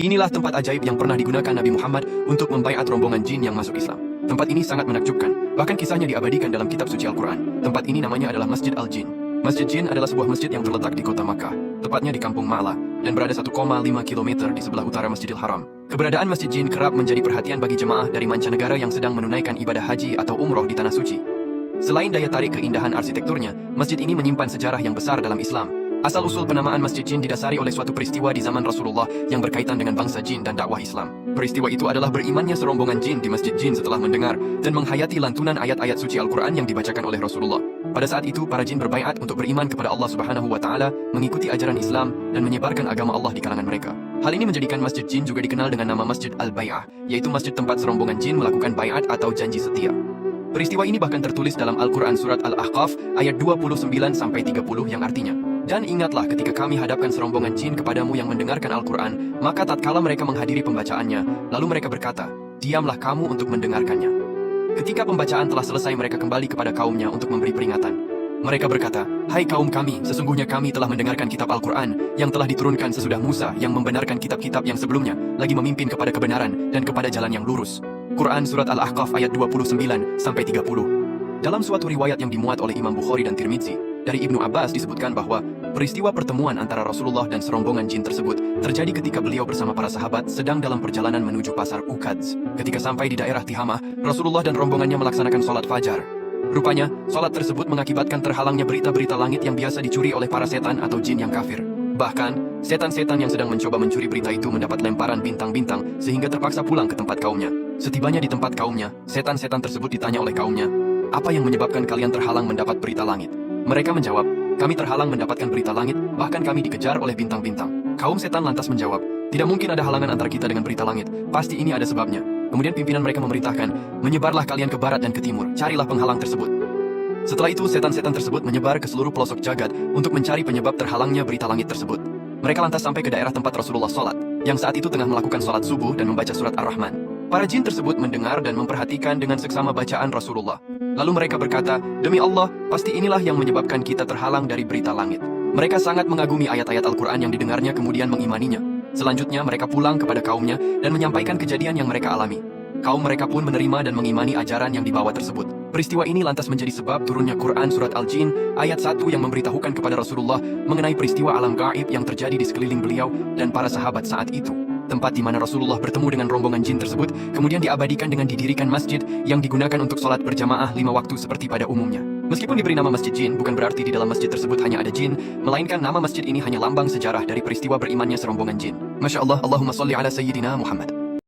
Inilah tempat ajaib yang pernah digunakan Nabi Muhammad untuk membaiat rombongan jin yang masuk Islam. Tempat ini sangat menakjubkan, bahkan kisahnya diabadikan dalam kitab suci Al-Quran. Tempat ini namanya adalah Masjid Al-Jin. Masjid Jin adalah sebuah masjid yang terletak di kota Makkah, tepatnya di kampung Ma'la, dan berada 1,5 km di sebelah utara Masjidil Haram. Keberadaan Masjid Jin kerap menjadi perhatian bagi jemaah dari mancanegara yang sedang menunaikan ibadah haji atau umroh di Tanah Suci. Selain daya tarik keindahan arsitekturnya, masjid ini menyimpan sejarah yang besar dalam Islam. Asal-usul penamaan Masjid Jin didasari oleh suatu peristiwa di zaman Rasulullah yang berkaitan dengan bangsa jin dan dakwah Islam. Peristiwa itu adalah berimannya serombongan jin di Masjid Jin setelah mendengar dan menghayati lantunan ayat-ayat suci Al-Quran yang dibacakan oleh Rasulullah. Pada saat itu, para jin berbaiat untuk beriman kepada Allah Subhanahu wa Ta'ala, mengikuti ajaran Islam, dan menyebarkan agama Allah di kalangan mereka. Hal ini menjadikan Masjid Jin juga dikenal dengan nama Masjid Al-Bai'ah, yaitu masjid tempat serombongan jin melakukan baiat atau janji setia. Peristiwa ini bahkan tertulis dalam Al-Quran Surat Al-Ahqaf ayat 29-30 yang artinya, "Dan ingatlah ketika kami hadapkan serombongan jin kepadamu yang mendengarkan Al-Quran, maka tatkala mereka menghadiri pembacaannya, lalu mereka berkata, diamlah kamu untuk mendengarkannya. Ketika pembacaan telah selesai mereka kembali kepada kaumnya untuk memberi peringatan. Mereka berkata, hai kaum kami, sesungguhnya kami telah mendengarkan kitab Al-Quran yang telah diturunkan sesudah Musa yang membenarkan kitab-kitab yang sebelumnya, lagi memimpin kepada kebenaran dan kepada jalan yang lurus." Quran Surat Al-Ahqaf ayat 29-30. Dalam suatu riwayat yang dimuat oleh Imam Bukhari dan Tirmidzi, dari Ibnu Abbas disebutkan bahwa peristiwa pertemuan antara Rasulullah dan serombongan jin tersebut terjadi ketika beliau bersama para sahabat sedang dalam perjalanan menuju pasar Ukadz. Ketika sampai di daerah Tihamah, Rasulullah dan rombongannya melaksanakan sholat fajar. Rupanya, sholat tersebut mengakibatkan terhalangnya berita-berita langit yang biasa dicuri oleh para setan atau jin yang kafir. Bahkan, setan-setan yang sedang mencoba mencuri berita itu mendapat lemparan bintang-bintang sehingga terpaksa pulang ke tempat kaumnya. Setibanya di tempat kaumnya, setan-setan tersebut ditanya oleh kaumnya, apa yang menyebabkan kalian terhalang mendapat berita langit? Mereka menjawab, kami terhalang mendapatkan berita langit, bahkan kami dikejar oleh bintang-bintang. Kaum setan lantas menjawab, tidak mungkin ada halangan antara kita dengan berita langit, pasti ini ada sebabnya. Kemudian pimpinan mereka memerintahkan, menyebarlah kalian ke barat dan ke timur, carilah penghalang tersebut. Setelah itu setan-setan tersebut menyebar ke seluruh pelosok jagat untuk mencari penyebab terhalangnya berita langit tersebut. Mereka lantas sampai ke daerah tempat Rasulullah sholat, yang saat itu tengah melakukan sholat subuh dan membaca surat Ar-Rahman. Para jin tersebut mendengar dan memperhatikan dengan seksama bacaan Rasulullah. Lalu mereka berkata, demi Allah, pasti inilah yang menyebabkan kita terhalang dari berita langit. Mereka sangat mengagumi ayat-ayat Al-Quran yang didengarnya kemudian mengimaninya. Selanjutnya mereka pulang kepada kaumnya dan menyampaikan kejadian yang mereka alami. Kaum mereka pun menerima dan mengimani ajaran yang dibawa tersebut. Peristiwa ini lantas menjadi sebab turunnya Quran Surat Al-Jin ayat 1 yang memberitahukan kepada Rasulullah mengenai peristiwa alam gaib yang terjadi di sekeliling beliau dan para sahabat saat itu. Tempat di mana Rasulullah bertemu dengan rombongan jin tersebut kemudian diabadikan dengan didirikan masjid yang digunakan untuk sholat berjamaah 5 waktu seperti pada umumnya. Meskipun diberi nama Masjid Jin, bukan berarti di dalam masjid tersebut hanya ada jin, melainkan nama masjid ini hanya lambang sejarah dari peristiwa berimannya serombongan jin. Masya Allah, Allahumma sholli ala Sayyidina Muhammad.